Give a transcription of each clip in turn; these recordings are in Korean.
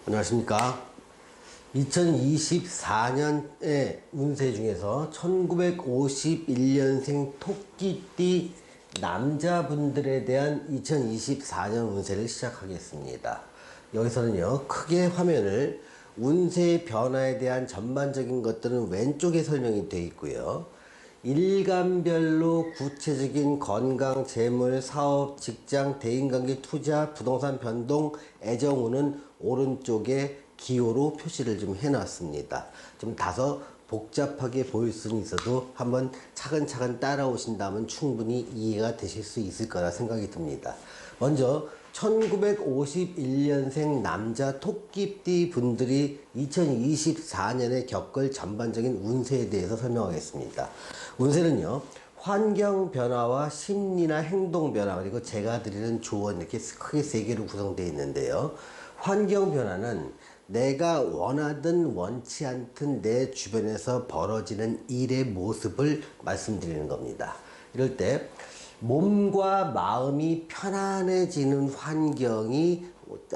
안녕하십니까. 2024년의 운세 중에서 1951년생 토끼띠 남자분들에 대한 2024년 운세를 시작하겠습니다. 여기서는요, 크게 화면을 운세의 변화에 대한 전반적인 것들은 왼쪽에 설명이 되어 있고요. 일간별로 구체적인 건강, 재물, 사업, 직장, 대인관계, 투자, 부동산 변동, 애정운은 오른쪽에 기호로 표시를 좀 해놨습니다. 좀 다소 복잡하게 보일 수는 있어도 한번 차근차근 따라오신다면 충분히 이해가 되실 수 있을 거라 생각이 듭니다. 먼저 1951년생 남자 토끼띠 분들이 2024년에 겪을 전반적인 운세에 대해서 설명하겠습니다. 운세는요, 환경 변화와 심리나 행동 변화, 그리고 제가 드리는 조언, 이렇게 크게 세 개로 구성되어 있는데요. 환경 변화는 내가 원하든 원치 않든 내 주변에서 벌어지는 일의 모습을 말씀드리는 겁니다. 이럴 때 몸과 마음이 편안해지는 환경이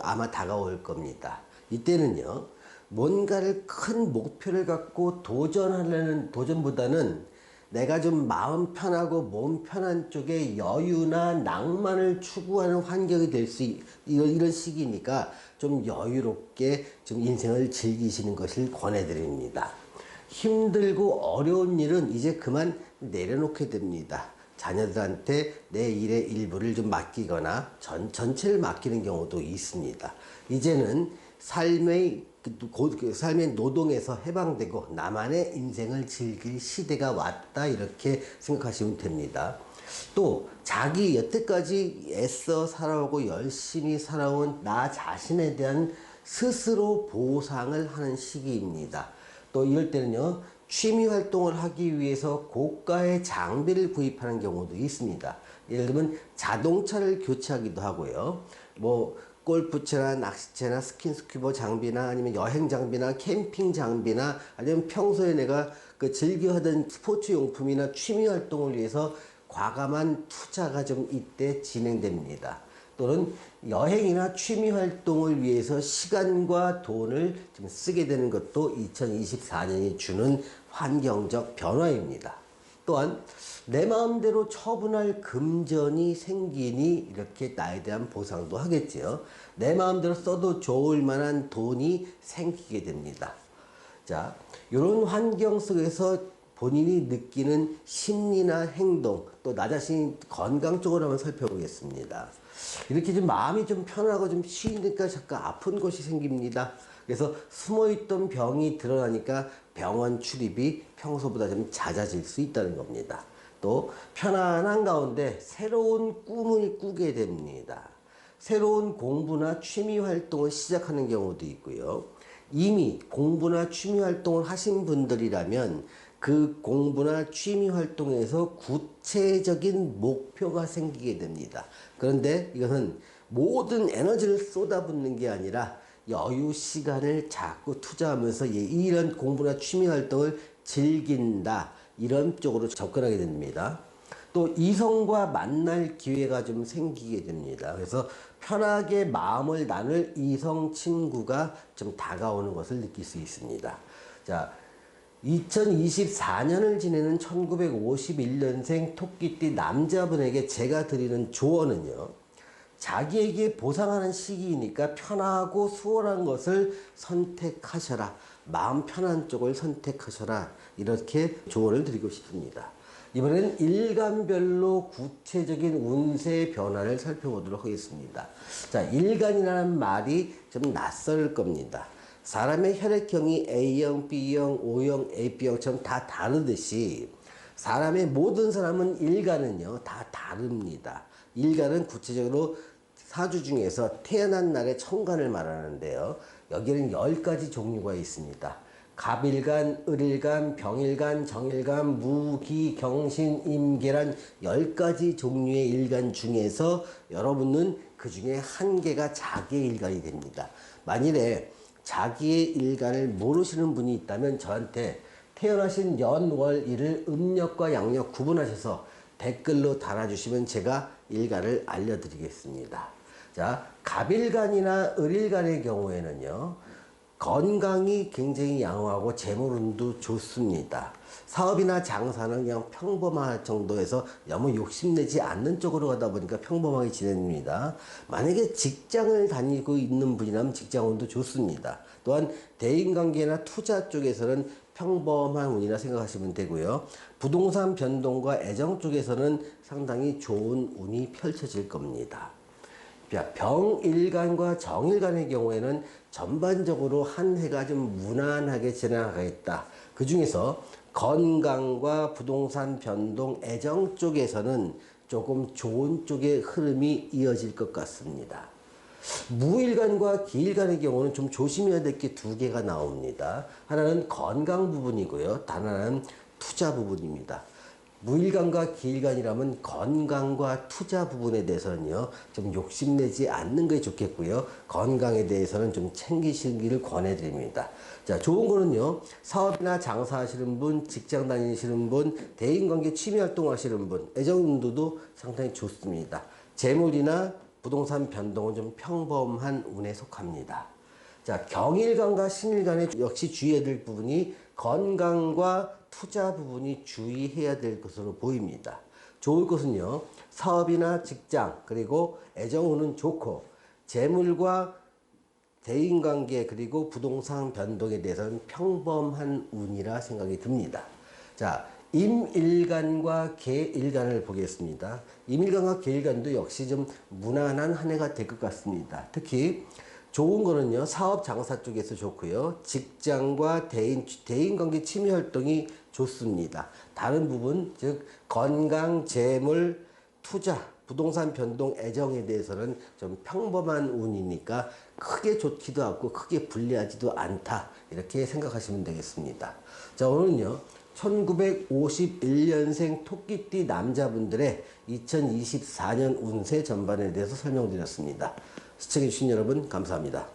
아마 다가올 겁니다. 이때는요, 뭔가를 큰 목표를 갖고 도전보다는 내가 좀 마음 편하고 몸 편한 쪽에 여유나 낭만을 추구하는 환경이 될 수, 이런 시기니까 좀 여유롭게 좀 인생을 즐기시는 것을 권해드립니다. 힘들고 어려운 일은 이제 그만 내려놓게 됩니다. 자녀들한테 내 일의 일부를 좀 맡기거나 전체를 맡기는 경우도 있습니다. 이제는 삶의 노동에서 해방되고 나만의 인생을 즐길 시대가 왔다, 이렇게 생각하시면 됩니다. 또 자기 여태까지 애써 살아오고 열심히 살아온 나 자신에 대한 스스로 보상을 하는 시기입니다. 또 이럴 때는요, 취미 활동을 하기 위해서 고가의 장비를 구입하는 경우도 있습니다. 예를 들면 자동차를 교체하기도 하고요. 골프채나 낚시채나 스킨스쿠버 장비나 아니면 여행 장비나 캠핑 장비나 아니면 평소에 내가 즐겨 하던 스포츠 용품이나 취미 활동을 위해서 과감한 투자가 좀 이때 진행됩니다. 또는 여행이나 취미 활동을 위해서 시간과 돈을 좀 쓰게 되는 것도 2024년이 주는 환경적 변화입니다. 또한 내 마음대로 처분할 금전이 생기니 이렇게 나에 대한 보상도 하겠지요. 내 마음대로 써도 좋을 만한 돈이 생기게 됩니다. 자, 이런 환경 속에서 본인이 느끼는 심리나 행동, 또 나 자신 건강 쪽으로 한번 살펴보겠습니다. 이렇게 좀 마음이 좀 편하고 좀 쉬니까 자꾸 아픈 것이 생깁니다. 그래서 숨어있던 병이 드러나니까 병원 출입이 평소보다 좀 잦아질 수 있다는 겁니다. 또 편안한 가운데 새로운 꿈을 꾸게 됩니다. 새로운 공부나 취미 활동을 시작하는 경우도 있고요. 이미 공부나 취미 활동을 하신 분들이라면 그 공부나 취미 활동에서 구체적인 목표가 생기게 됩니다. 그런데 이것은 모든 에너지를 쏟아붓는 게 아니라 여유 시간을 자꾸 투자하면서 이런 공부나 취미 활동을 즐긴다, 이런 쪽으로 접근하게 됩니다. 또 이성과 만날 기회가 좀 생기게 됩니다. 그래서 편하게 마음을 나눌 이성 친구가 좀 다가오는 것을 느낄 수 있습니다. 자, 2024년을 지내는 1951년생 토끼띠 남자분에게 제가 드리는 조언은요, 자기에게 보상하는 시기이니까 편하고 수월한 것을 선택하셔라. 마음 편한 쪽을 선택하셔라. 이렇게 조언을 드리고 싶습니다. 이번엔 일간별로 구체적인 운세 변화를 살펴보도록 하겠습니다. 자, 일간이라는 말이 좀 낯설 겁니다. 사람의 혈액형이 A형, B형, O형, AB형처럼 다 다르듯이 사람의 모든 사람은 일간은요, 다 다릅니다. 일간은 구체적으로 사주 중에서 태어난 날의 천간을 말하는데요. 여기는 10가지 종류가 있습니다. 갑일간, 을일간, 병일간, 정일간, 무기, 경신, 임계란 10가지 종류의 일간 중에서 여러분은 그 중에 한 개가 자기의 일간이 됩니다. 만일에 자기의 일간을 모르시는 분이 있다면 저한테 태어나신 연, 월, 일을 음력과 양력 구분하셔서 댓글로 달아주시면 제가 일간을 알려드리겠습니다. 자, 갑일간이나 을일간의 경우에는요, 건강이 굉장히 양호하고 재물운도 좋습니다. 사업이나 장사는 그냥 평범할 정도에서 너무 욕심내지 않는 쪽으로 가다 보니까 평범하게 진행됩니다. 만약에 직장을 다니고 있는 분이라면 직장운도 좋습니다. 또한 대인관계나 투자 쪽에서는 평범한 운이라 생각하시면 되고요. 부동산 변동과 애정 쪽에서는 상당히 좋은 운이 펼쳐질 겁니다. 병일간과 정일간의 경우에는 전반적으로 한 해가 좀 무난하게 지나가겠다. 그 중에서 건강과 부동산 변동, 애정 쪽에서는 조금 좋은 쪽의 흐름이 이어질 것 같습니다. 무일간과 기일간의 경우는 좀 조심해야 될 게 두 개가 나옵니다. 하나는 건강 부분이고요. 다른 하나는 투자 부분입니다. 무일간과 기일간이라면 건강과 투자 부분에 대해서는요, 좀 욕심내지 않는 게 좋겠고요. 건강에 대해서는 좀 챙기시기를 권해드립니다. 자, 좋은 거는요, 사업이나 장사하시는 분, 직장 다니시는 분, 대인관계 취미활동 하시는 분, 애정운도도 상당히 좋습니다. 재물이나 부동산 변동은 좀 평범한 운에 속합니다. 자, 경일간과 신일간에 역시 주의해야 될 부분이 건강과 투자 부분이 주의해야 될 것으로 보입니다. 좋을 것은요, 사업이나 직장, 그리고 애정운은 좋고, 재물과 대인관계, 그리고 부동산 변동에 대해서는 평범한 운이라 생각이 듭니다. 자, 임일간과 개일간을 보겠습니다. 임일간과 개일간도 역시 좀 무난한 한 해가 될 것 같습니다. 특히 좋은 거는요, 사업 장사 쪽에서 좋고요, 직장과 대인관계 취미 활동이 좋습니다. 다른 부분, 즉 건강, 재물, 투자, 부동산 변동, 애정에 대해서는 좀 평범한 운이니까 크게 좋지도 않고 크게 불리하지도 않다, 이렇게 생각하시면 되겠습니다. 자, 오늘은요, 1951년생 토끼띠 남자분들의 2024년 운세 전반에 대해서 설명드렸습니다. 시청해주신 여러분 감사합니다.